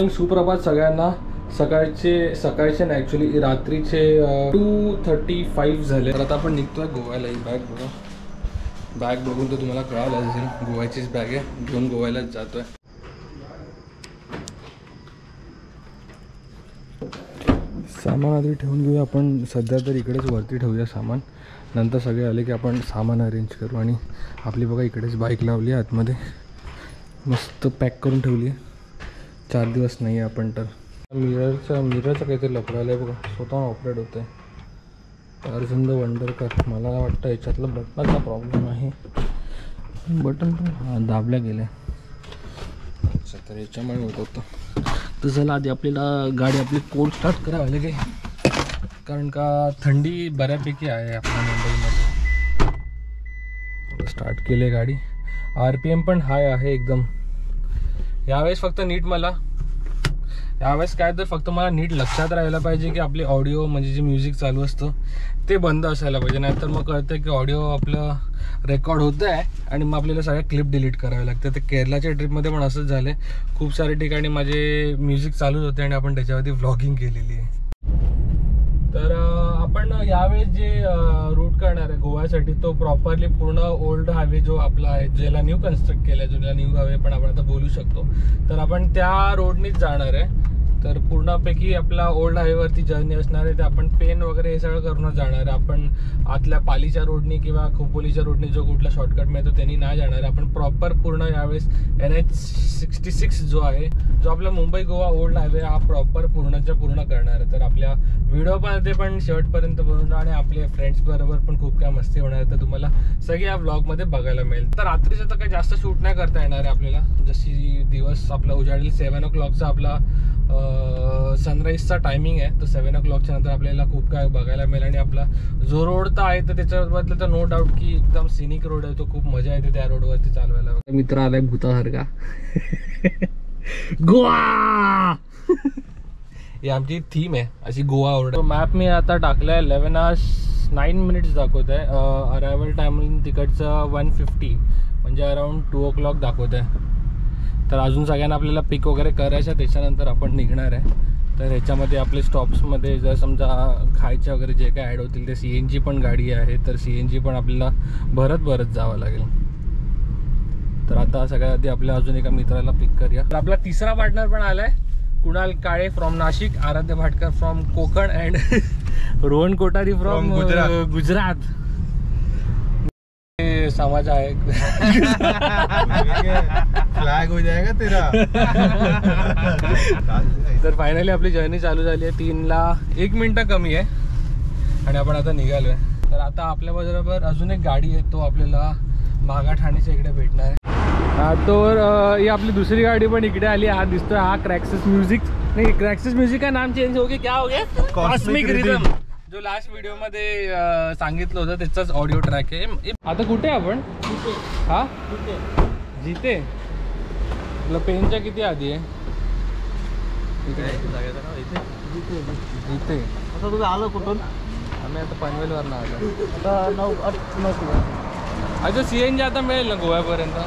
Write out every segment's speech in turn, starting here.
Morning, सुप्रभात सगळ्यांना. सकाळचे नाही ॲक्च्युली रात्रीचे 2:35 झाले. तर आता आपण निघतोय गोव्याला. ही बॅग बघा, बॅग बघून तर तुम्हाला कळालं असेल गोव्याचीच बॅग आहे. घेऊन गोव्यालाच जातोय. सामान आधी ठेवून घेऊया आपण. सध्या तर इकडेच वरती ठेवूया सामान. नंतर सगळे आले की आपण सामान अरेंज करू. आणि आपली बघा इकडेच बाईक लावली आहे आतमध्ये, मस्त पॅक करून ठेवली आहे. 4 दिवस नाही आहे आपण. तर मिररचं काहीतरी लफडायला आहे बघा, स्वतःहून ऑपरेट होतं आहे. अर्जुन द वंडरकर. मला वाटतं याच्यातलं बटनाचा प्रॉब्लेम आहे. बटन पण दाबल्या गेले. अच्छा, तर याच्यामुळे होत होतं. तर चला आधी आपल्याला गाडी आपली कोल्ड स्टार्ट करावी लागेल, कारण का थंडी बऱ्यापैकी आहे आपल्या मुंबईमध्ये. स्टार्ट केली गाडी. RPM पण हाय आहे एकदम. यावेळेस फक्त नीट नीट लक्षात राहायला पाहिजे की आपली ऑडिओ म्हणजे जे म्युझिक चालू असतं ते बंद असायला पाहिजे. नाहीतर मग कळतं की ऑडिओ आपलं रेकॉर्ड होतं आहे आणि मग आपल्याला सगळ्या क्लिप डिलीट करावे लागतं. ते केरलाच्या ट्रिपमध्ये पण असंच झालं. खूप साऱ्या ठिकाणी माझे म्युझिक चालूच होते आणि आपण त्याच्यावरती व्लॉगिंग केलेली आहे. तर आपण यावेळेस जे रूट करणार आहे गोव्यासाठी तो प्रॉपरली पूर्ण ओल्ड हायवे जो आपला आहे, ज्याला न्यू कन्स्ट्रक्ट केला आहे, ज्याला न्यू हायवे पण आपण आता बोलू शकतो, तर आपण त्या रोडनीच जाणार आहे. तर पूर्णपैकी आपला ओल्ड हायवेवरती जर्नी असणार आहे. ते आपण पेन वगैरे हे सगळं करूनच जाणार आहे. आपण आतल्या पालीच्या रोडनी किंवा खोपोलीच्या रोडनी जो कुठला शॉर्टकट मिळतो त्यांनी नाही जाणार आहे. आपण प्रॉपर पूर्ण यावेळेस NH66 जो आहे, जो आपला मुंबई गोवा ओल्ड हायवे, हा प्रॉपर पूर्णच्या पूर्ण करणार आहे. तर आपल्या व्हिडिओ पण ते पण शेवटपर्यंत बनवणार आणि आपल्या फ्रेंड्स बरोबर पण खूप काय मस्ती होणार आहे. तर तुम्हाला सगळी या व्लॉगमध्ये बघायला मिळेल. तर रात्रीचं तर काही जास्त शूट नाही करता येणार आहे आपल्याला. जशी दिवस आपला उजाडेल 7 o'clockचा आपला सनराईजचा टायमिंग आहे. तर 7 o'clockच्या नंतर आपल्याला खूप काय बघायला मिळेल. आणि आपला जो रोड तर आहे तर त्याच्याबद्दल तर नो डाऊट की एकदम सिनिक रोड आहे. तो खूप मजा येते त्या रोडवरती चालवायला. मित्र आलाय भूतासारखा. गोवा ही आमची थीम आहे अशी, गोवा ओरड. मॅप मी आता टाकलाय 11 hours 9 minutes दाखवत आहे. अरायवल टायमिंग तिकडचं 1:50 म्हणजे अराउंड 2 o'clock दाखवत आहे. तर अजून सगळ्यांना आपल्याला पिक वगैरे करायचं, त्याच्यानंतर आपण निघणार आहे. तर ह्याच्यामध्ये आपले स्टॉप्समध्ये जर समजा खायचे वगैरे जे काय ॲड होतील ते CNG पण गाडी आहे. तर CNG पण आपल्याला भरत जावं लागेल. तर आता सगळ्यात आधी आपल्या अजून एका मित्राला पिक करूया. तर आपला तिसरा पार्टनर पण आलाय, कुणाल काळे फ्रॉम नाशिक, आराध्य Bhatkar from Konkan and Rohan Kothari from Gujarat. समाज आहे फ्लॅग हो जाएगा तेरा. तर फायनली आपली जर्नी चालू झाली आहे. 3:01 मिनिटं कमी आहे आणि आपण आता निघालोय. तर आता आपल्या बरोबर अजून एक गाडी आहे, तो आपल्याला मागा ठाण्याच्या इकडे भेटणार आहे. तर ही आपली दुसरी गाडी पण इकडे आली. हा दिसतोय, हा क्रॅक्सिस म्युझिक का नाम चेंज हो गया, क्या हो गया, कॉस्मिक रिदम, जो लास्ट व्हिडिओ मध्ये सांगितलं होतं त्याचाच ऑडिओ ट्रॅक आहे. आता कुठे आपण? हा जिथे आपलं पेनच्या किती आधी आहे जिथे. आता तुझं आलं कुठून? आम्ही आता पनवेलवरनं आलो. आता 9 अच्छा CNG आता मिळेल ना गोव्यापर्यंत.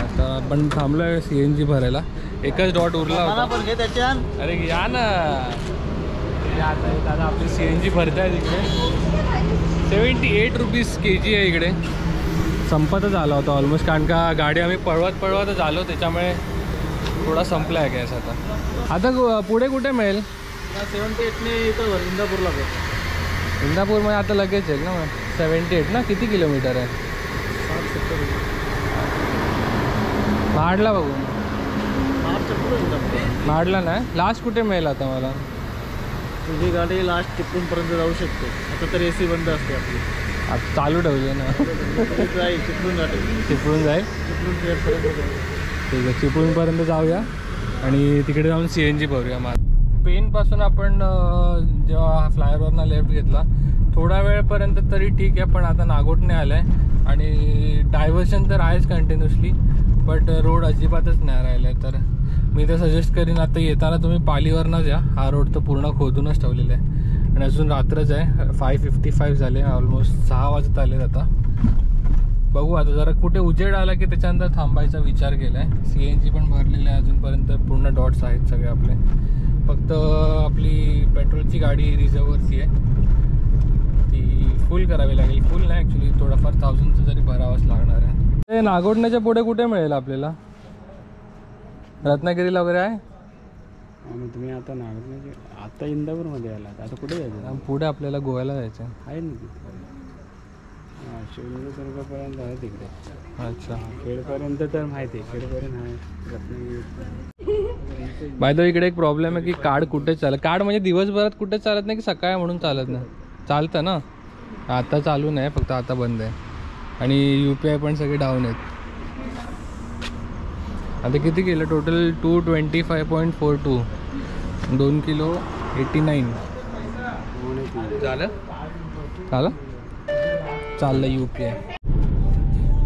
आता आपण थांबलोय CNG भरायला. एकच डॉट उरला होता. अरे या ना, आता आपली CNG भरत आहे तिकडे. 78 रुपीज kg आहे इकडे. संपतच आला होता ऑलमोस्ट, कारण का गाडी आम्ही पळवतच आलो, त्याच्यामुळे थोडा संपला आहे गॅस. आता पुढे कुठे मिळेल? 78ने इथं इंदापूरला भेट. इंदापूरमध्ये आता लगेच आहे ना. 78 ना, किती किलोमीटर आहे? 60-70. महाडला बघू. महाडला नाही, लास्ट कुठे मिळेल आता मला? तुझी गाडी लास्ट चिपळूणपर्यंत जाऊ शकते. आता तर AC बंद असते आपली. आता चालू ठेवली ना. जाईल चिपळूण जाईल. चिपळूण ठीक आहे, चिपळूणपर्यंत जाऊया आणि तिकडे जाऊन CNG भरूया. पेनपासून आपण जेव्हा फ्लायओव्हरनं लेफ्ट घेतला थोडा वेळपर्यंत तरी ठीक आहे, पण आता नागोठणे आलं आहे आणि डायव्हर्शन तर आहेच कंटिन्युअसली, बट रोड अजिबातच नाही राहिला आहे. तर मी तर सजेस्ट करीन आता येताना तुम्ही पालीवरनंच या. हा रोड तर पूर्ण खोदूनच ठेवलेला आहे आणि अजून रात्रच आहे. 5:55 झाले, ऑलमोस्ट 6 वाजत आले आता. बघू आता जरा कुठे उजेड आला की त्याच्यानंतर थांबायचा विचार केलाय. CNG पण भरलेलं आहे अजूनपर्यंत, पूर्ण डॉट्स आहेत सगळे आपले. फक्त आपली पेट्रोलची गाडी रिझर्ववरती आहे, ती फुल करावी लागेल. फुल नाही ॲक्च्युली, थोडाफार 1000चं जरी भरावंच लागणार आहे. ते नागोठण्याच्या पुढे कुठे मिळेल आपल्याला? रत्नागिरीला वगैरे आहे? तुम्ही आता आता इंदापूरमध्ये आलात, आता कुठे जायचं? पुढे आपल्याला गोव्याला जायचं आहे ना तिथे. शिवनेरीपर्यंत आहे तिकडे. अच्छा, खेडपर्यंत तर माहिती आहे, खेडपर्यंत आहे रत्नागिरी. बाय द वे इकडे एक प्रॉब्लेम आहे की कार्ड कुठे चालत. कार्ड म्हणजे दिवसभरात कुठे चालत नाही की सकाळी म्हणून चालत नाही? चालतं ना, आता चालू नाही, फक्त आता बंद आहे. आणि UPI पण सगळे डाऊन आहेत. आता किती केलं टोटल? 225.42, 2 किलो 89 झालं. चाललं UPI.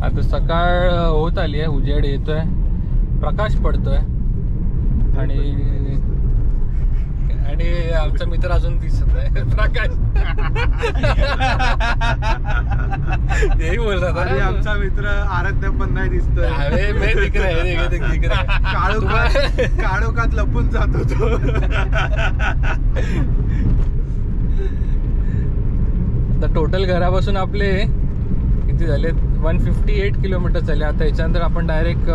आता सकाळ होत आली आहे, उजेड येतोय, प्रकाश पडतोय आणि आमचा मित्र अजून दिसत आहे. प्रकाश यही बोल रहा था. अरे आमचा मित्र आराध्य पण नाही दिसतोय. अरे मैं दिख रहा है, दिख रहा है. काळोखात लपून जात होतो. आता टोटल घरापासून आपले किती झाले? 158 किलोमीटर झाले. आता याच्यानंतर आपण डायरेक्ट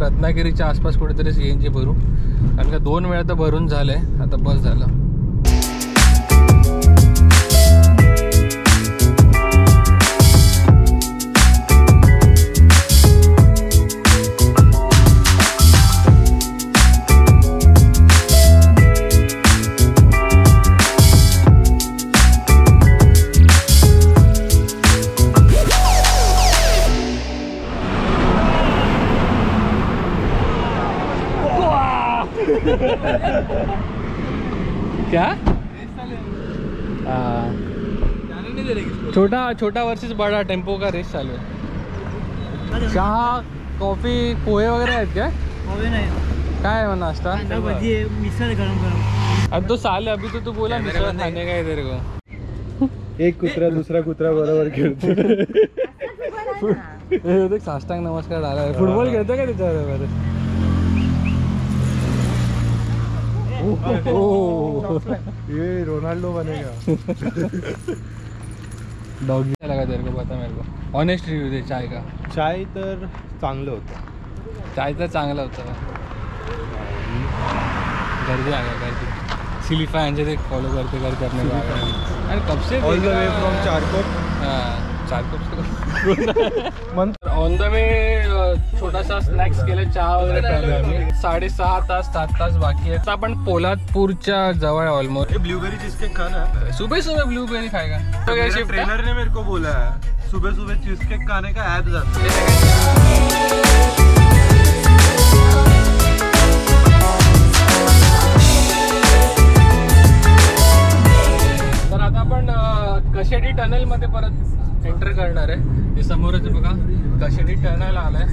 रत्नागिरीच्या आसपास कुठेतरी CNG भरू, कारण का 2 वेळा तर भरून झालंय, आता बस झालं. क्या? छोटा वर्सेस बड़ा टेम्पो का रेस चालू है. चहा, कॉफी, पोहे वगैरे आहेत क्या? पोहे नाही, काय आहे नाश्ता? भजी आहे, मिसळ गरम गरम. अब तो साल अभी तो तू बोला मिसळ खाने का है तेरे को. एक कुत्रा दुसरा कुत्रा बरोबर खेळतो. देख साष्टांग नमस्कार डाला है. फुटबॉल खेळतो का त्याच्याबरोबर? ये रोनाल्डो बनेगा. डॉगी लगा तेरे को? पता मेरे को. ऑनेस्ट रिव्ह्यू दे चाय का. चाय तर चांगलं होतं. चाय तर चांगलं होतं. गर्दी आ गया, गर्दी. सिलिफा यांचे ते फॉलो करते अपने को. अरे कब से all the way from Charkop. On the way छोटासा स्नॅक्स केलं, चहा वगैरे प्यायला आम्ही. 6.5 तास 7 तास बाकी आहे. आपण पोलादपूरच्या जवळ ऑलमोस्ट. ब्लूबेरी चीज केक खाना है. सुबह सुबह ब्लूबेरी खाएगा. ट्रेनर ने मेरे को बोला है सुबह सुबह चीज केक खाने का ऐप जाता है. तर आता आपण कशेडी टनल मध्ये परत एंटर करणार आहे. ते समोरच बघा कशेडी टनल आलाय.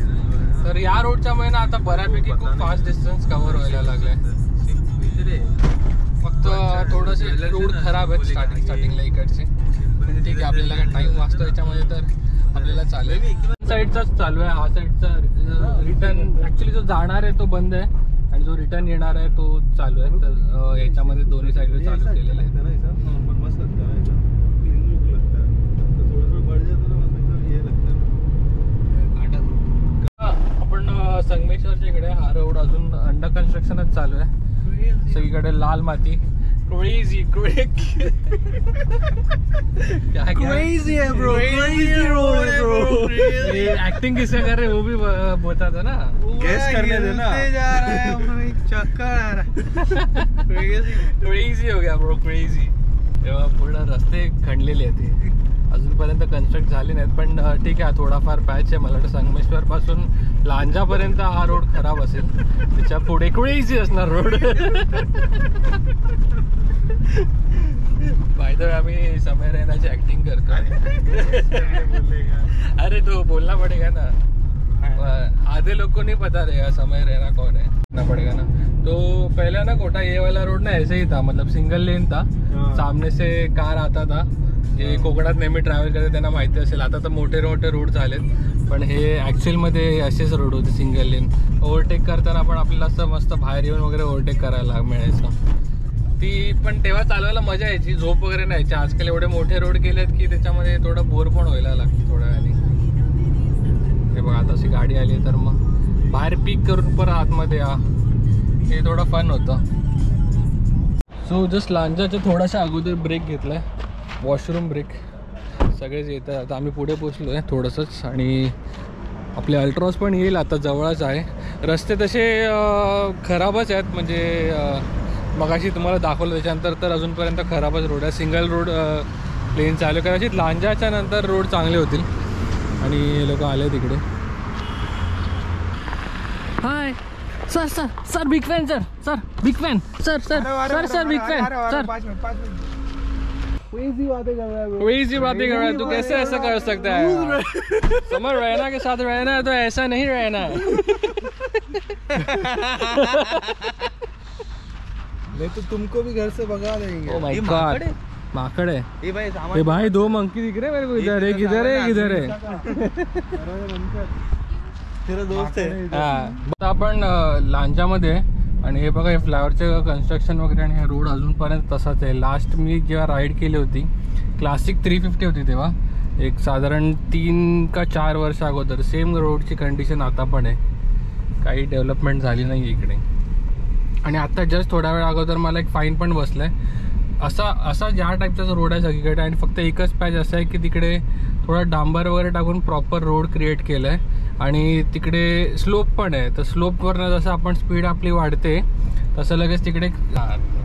तर या रोडच्या महिना आता बऱ्यापैकी खूप फास्ट डिस्टन्स कव्हर व्हायला लागलाय. फक्त थोडंसे रोड खराब आहेत स्टार्टिंगला इकडचे. ठीक आहे, आपल्याला काय टाइम वाचतो याच्यामध्ये तर आपल्याला चालेल. साईडचाच चालू आहे, हा साईडचा रिटर्न ऍक्च्युली जो जाणार आहे तो बंद आहे आणि जो रिटर्न येणार आहे तो चालू आहे. तर याच्यामध्ये दोन्ही साईडला चालू केलेले आहे. आपण संगमेश्वरच्या इकडे हा रोड अजून अंडर कन्स्ट्रक्शनच चालू आहे. सगळीकडे लाल माती. क्रेजी क्रेजी है ब्रो, क्रेजी रोड है ब्रो. एक्टिंग किसका कर रहे वो भी बता था ना. गेस करने देना. जा रहा है चक्कर आ रहा. क्रेजी हो गया ब्रो, क्रेजी. तेव्हा पूर्ण रस्ते खणलेले आहेत, अजूनपर्यंत कन्स्ट्रक्ट झाले नाहीत. पण ठीक आहे, थोडाफार पॅच आहे. मला वाटतं संगमेश्वर पासून लांजापर्यंत हा रोड खराब असेल, त्याच्या पुढे क्रेजी असणार रोड. बाय द वे आम्ही समय रैनाची ऍक्टिंग करतो. अरे तो बोलना पडेगा ना. आधे लोग को नहीं पता रहेगा समय रैना कौन है ना, पड़ेगा ना. तो पहले ना कोटा ये वाला रोड ना ऐसे ही था, मतलब सिंगल लेन था. सामने से कार आता था जे कोकणात नेहमी ट्रॅव्हल करते त्यांना माहिती असेल. आता तर मोठे मोठे रोड झालेत, पण हे ॲक्च्युअलमध्ये असेच रोड होते सिंगल लेन. ओव्हरटेक करताना पण आपल्याला असं मस्त बाहेर येऊन वगैरे ओव्हरटेक करायला मिळायचं. ती पण तेव्हा चालवायला मजा यायची, झोप वगैरे नाही यायची. आजकाल एवढे मोठे रोड केलेत की त्याच्यामध्ये थोडं बोर पण व्हायला लागतं थोड्या वेळाने. हे बघा आता अशी गाडी आली तर मग बाहेर पीक करून परत आतमध्ये या, हे थोडं फन होतं. सो जस्ट लांजाच्या थोडासा अगोदर ब्रेक घेतलाय, वॉशरूम ब्रेक. सगळेच येतात. आता आम्ही पुढे पोचलो आहे थोडंसंच आणि आपले अल्ट्रॉस पण येईल आता, जवळच आहे. रस्ते तसे खराबच आहेत, म्हणजे मगाशी तुम्हाला दाखवलं त्याच्यानंतर तर अजूनपर्यंत खराबच रोड आहे. सिंगल रोड प्लेन चालू आहे. कदाचित लांजाच्या नंतर रोड चांगले होतील. आणि हे लोक आले तिकडे. Hi sir, sir sir big fan, sir sir big fan, sir sir sir sir big fan, sir. Crazy बातें कर रहा है, क्रेजी बातें कर रहा है तू, कैसे ऐसा कर सकता है? समर रैना के साथ रहना है तो ऐसा नहीं रहना है. नहीं तो तुमको भी घर से भगा देंगे. Oh my God, माकड़ है ये भाई. 2 मंकी दिख रहे मेरे को इधर. एक इधर है, एक इधर है. तेरा दोस्त है. आता आपण लांजामध्ये. आणि हे बघा, हे फ्लायओव्हरचं कन्स्ट्रक्शन वगैरे आणि हे रोड अजूनपर्यंत तसाच आहे. लास्ट मी जेव्हा राईड केली होती, क्लासिक 350 होती तेव्हा, एक साधारण 3 का 4 वर्ष अगोदर. सेम रोडची कंडिशन आता पण आहे, काही डेव्हलपमेंट झाली नाही इकडे. आणि आता जस्ट थोड्या वेळ अगोदर मला एक फाईन पण बसलाय. असा ज्या टाईपचा जो रोड आहे सगळीकडे, आणि फक्त एकच पॅच असं आहे की तिकडे थोडा डांबर वगैरे टाकून प्रॉपर रोड क्रिएट केलं आहे. आणि तिकडे स्लोप पण आहे, तर स्लोपवरनं जसं आपण स्पीड आपली वाढते तसं लगेच तिकडे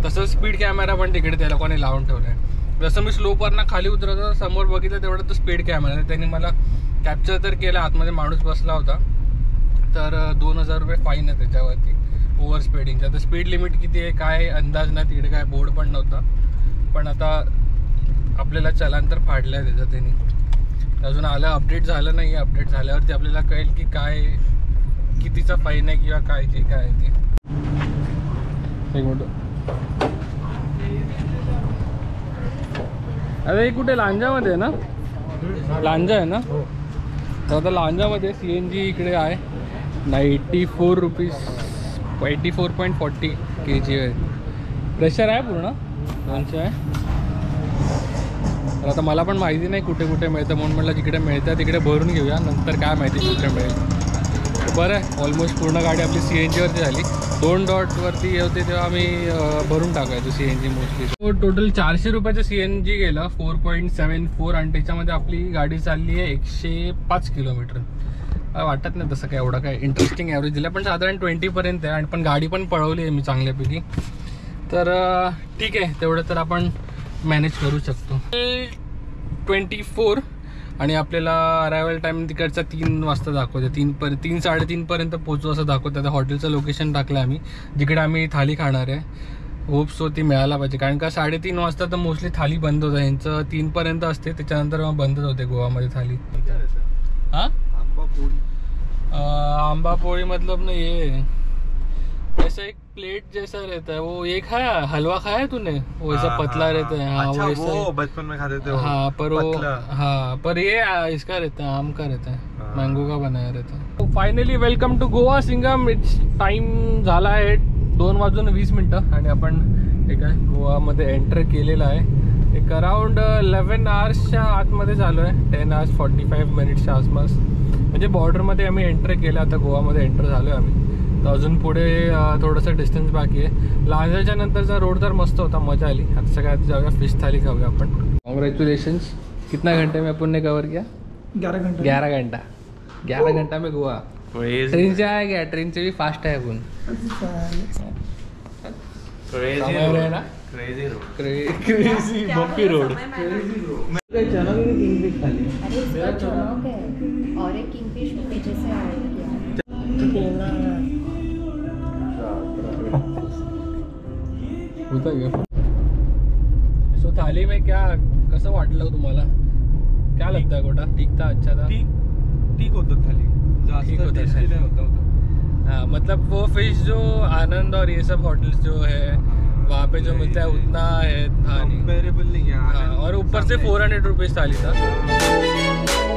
तसं स्पीड कॅमेरा पण तिकडे त्या लोकांनी लावून ठेवलं आहे. जसं मी स्लोपवरनं खाली उतरतो समोर बघितलं तेवढं तो स्पीड कॅमेरा त्यांनी मला कॅप्चर तर केला. आतमध्ये माणूस बसला होता, तर 2000 रुपये फाईन आहे त्याच्यावरती ओव्हर स्पीडिंगचा. तर स्पीड लिमिट किती आहे काय अंदाज नाही, तिकडे काय बोर्ड पण नव्हता. पण आता आपल्याला चलान तर फाडलं आहे त्याचं त्यांनी. अजून आलं, अपडेट झालं नाही. अपडेट झाल्यावरती आपल्याला कळेल की काय कितीचा फाईन आहे किंवा काय जे काय आहे ते. एक मिनिट. अरे हे कुठे लांजामध्ये आहे ना? लांजा आहे ना? तर आता लांजामध्ये CNG इकडे आहे 94 रुपीज, 84.40 kg आहे. प्रेशर आहे पूर्ण 200 आहे. तर आता मला पण माहिती नाही कुठे कुठे मिळतं, म्हणून म्हटलं जिकडे मिळतं तिकडे भरून घेऊया, नंतर काय माहिती कुठे मिळेल. बरं आहे, ऑलमोस्ट पूर्ण गाडी आपली CNGवरती झाली. 2 डॉटवरती होते तेव्हा आम्ही भरून टाकायचो CNG मोस्टली. तो टोटल 400 रुपयाचं CNG गेलं 4.74, आणि त्याच्यामध्ये आपली गाडी चालली आहे 105 किलोमीटर. वाटत नाही तसं काय एवढं काय इंटरेस्टिंग ॲव्हरेज दिलं, पण साधारण 20पर्यंत आहे. आणि पण गाडी पण पळवली आहे मी चांगल्यापैकी, तर ठीक आहे, तेवढं तर आपण मॅनेज करू शकतो. 24 आणि आपल्याला अरायवल टाईम तिकडचा 3 वाजता दाखवते. 3-3:30 पर्यंत पोहोचू असं दाखवतं. आता हॉटेलचं लोकेशन टाकलं आम्ही जिकडे आम्ही थाली खाणार आहे. होप सो ती मिळायला पाहिजे, कारण का 3:30 वाजता तर मोस्टली थाली बंद होतं. यांचं 3 पर्यंत असते, त्याच्यानंतर मग बंदच होते गोवामध्ये थाली. हां, आंबा पोळी मतलब ना ये ऐसा एक प्लेट जैसा रहता है, वो एक है हलवा खाया है तूने, वो ऐसा पतला रहता है. हाँ, अच्छा, वैसा वो बचपन में खाते थे. हाँ, पर वो हाँ, पर ये इसका रहता है, आम का रहता है, मैंगो का बनाया रहता है. Finally welcome to Goa Singham. It's time झाला आहे 2:20 आणि आपण एक आहे गोवामध्ये एंटर केलेलं आहे. एक अराउंड 11 आवर्सच्या आतमध्ये झालो आहे, 10 hours 45 minutesच्या आसपास. म्हणजे बॉर्डरमध्ये आम्ही एंटर केलं, आता गोवामध्ये एंटर झालो आहे आम्ही. तर अजून पुढे थोडंसं डिस्टन्स बाकी आहे. लांजाच्या नंतरचा रोड तर मस्त होता, मजा आली. आता सगळ्यात जाऊया फिश थाली खाऊया आपण. कॉन्ग्रॅच्युलेशन्स. कितना घंटे में अपन ने कवर किया? 11 घंटा में गोवा. ट्रेन से आया गया, ट्रेन से भी फास्ट है अपन. Crazy bumpy road. और एक किंगफिश पीछे से होता क्या? सो थाली में क्या कसं वाटलं तुम्हाला? क्या लगता है गोटा? ठीक था, अच्छा था? ठीक होतं थाली, ठीक होता टेस्टी नहीं होता. हाँ, मतलब वो फिश जो आनंद और ये सब होटल्स जो है वहाँ पे जो मिलता है उतना है था नहीं। कंपेरेबल नहीं है हाँ, और ऊपर से 400 रुपीज़ थाली था।